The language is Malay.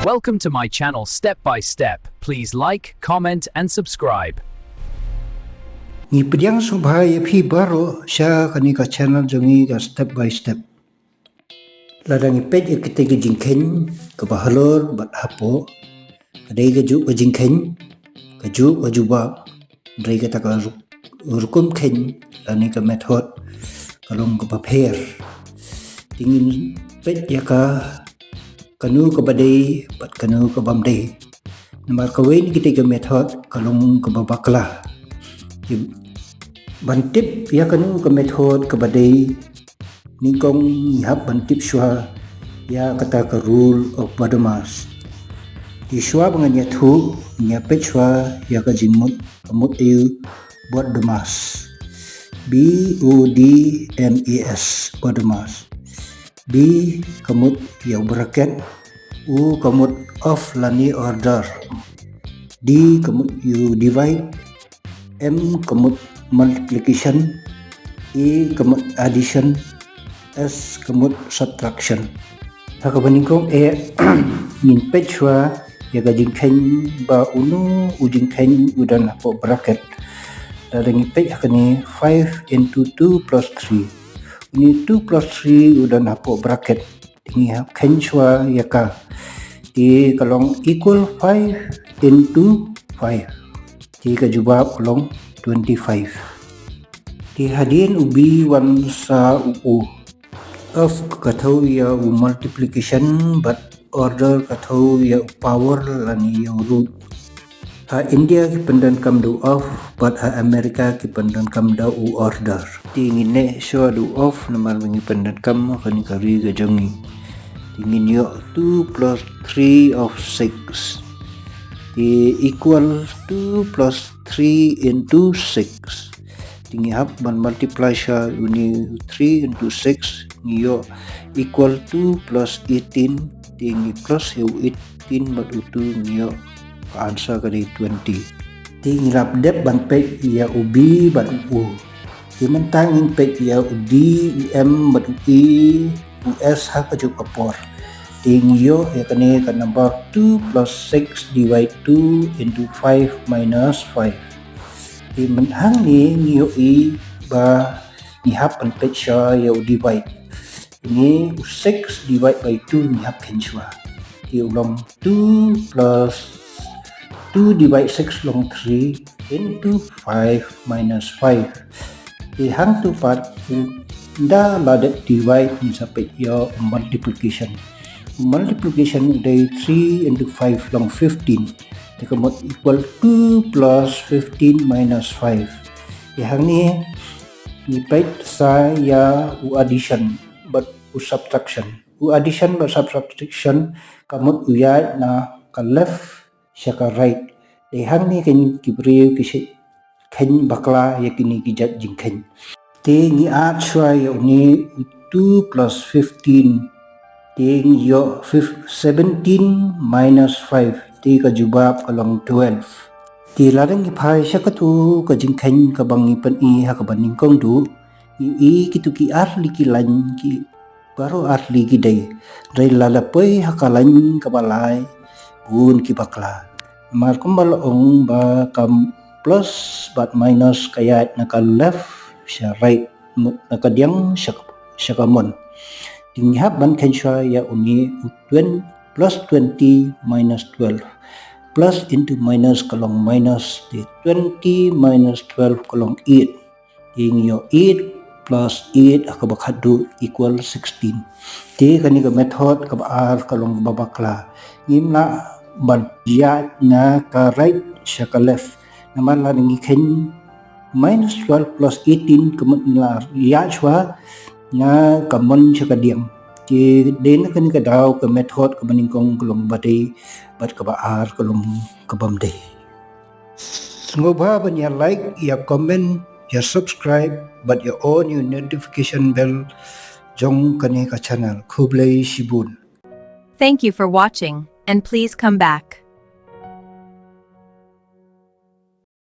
Welcome to my channel step by step. Please like, comment and subscribe. Ni pediang subhaya phi baro sha kani ka channel jongi ka step by step. Ladang ipej kita ke Jingkheiñ ke halor bat hapo. Kadai ke ju ke Jingkheiñ ke ju ke juba. Dai ke tak rukom kheñ lani ke method kalong ke prepare. Tingin pej ya ka kanu ke badai bat kanu ke bamdai. Nomor kawin kita ke method kalong ke bakla. Bantip ya kanu ke method ke badai ningkong ihap bantip shua ya kata ke rule of BODMAS. Di shua pengnyewthuh nyapet shua ya ke jingmut kamut iu BODMAS. BODMAS BODMAS. B kamut ya bracket, U kamut of lani order, D kamut you divide, M kamut multiplication, E kamut addition, S kamut subtraction. Hakabaningkong ngin page shua ya ka Jingkheiñ ba unu u Jingkheiñ udan hapo bracket. Dalam page hakani 5 into 2 plus 3. Ini 2 plus 3 udan hapo bracket. Tinggi hap kheñ shua ya ka. Di kalong equal 5 into 5. Di ka jubab kalong 25. Di hadin ubi wan sa u of katau ya u multiplication but order katau ya power lani ya root. Ha India ki pendan kam do of but ha Amerika ki pendan kam da u order. Tingin ne shua do of namal mengi pendan kam kani kari ga jongi. Tingin yo 2 plus 3 of 6. Di equal 2 plus 3 into 6. Tinggi hap man multiply sha uni 3 into 6 ngiyo equal 2 plus 18. Tinggi plus yo 18 but utu ngiyo answer kali 20. Tinggi rap dep ban pek ya ubi ban u. Dimantang in pek ya udi em ban i us ha ka juk apor. Tinggi yo ya kani ka number 2 plus 6 divide 2 into 5 minus 5. Di menhang ni ngiyo i ba ni hap ban pek sha ya divide. Ini 6 divide by 2 ni hap kheñ shwa. Di ulong 2 plus 2 divide 6 long 3 into 5 minus 5. Di hang tu part da ladet divide ni sampai ya multiplication. Multiplication dari 3 into 5 long 15. Di kemut equal 2 plus 15 minus 5. Di hang ni pait sa ya u addition but u subtraction. U addition but subtraction kamut uyat na ka left syaka right. Dehang ni kini kibriu kisi kheñ bakla ya kini kijat Jingkheiñ. Te ni at shwa ya uni 2 plus 15. Te yo 17 minus 5. Te ka jubab kalong 12. Te larang ipai syaka tu ka Jingkheiñ ka bangi pan i ha ka baningkong du. I kitu ki arli ki lan ki baru arli ki day. Ray lalapoi ha ka lan ka balai bun ki bakla. Mar kumbal ong ba kam plus but minus kaya naka left sya right naka diang sya kamon. Tinghap ban kheñ shwa ya uni 20 plus 20 minus 12 plus into minus kalong minus di 20 minus 12 kalong 8. Ting yo 8 plus 8 akabakhadu equal 16. Ti kani ka method ka baar kalong babakla. Ngim na ban ya na ka right sya ka left. Naman la nonghikai minus 12 plus 18 kamut la ya shwa na kamon sya ka diang. Ti den kan ka daw ka method ka maningkong kulong badai bat ka baar kulong ka bamdai. Ngoba ban ya like ya comment ya subscribe but ya on your notification bell jong kani ka channel Khublei Shibun. Thank you for watching, and please come back.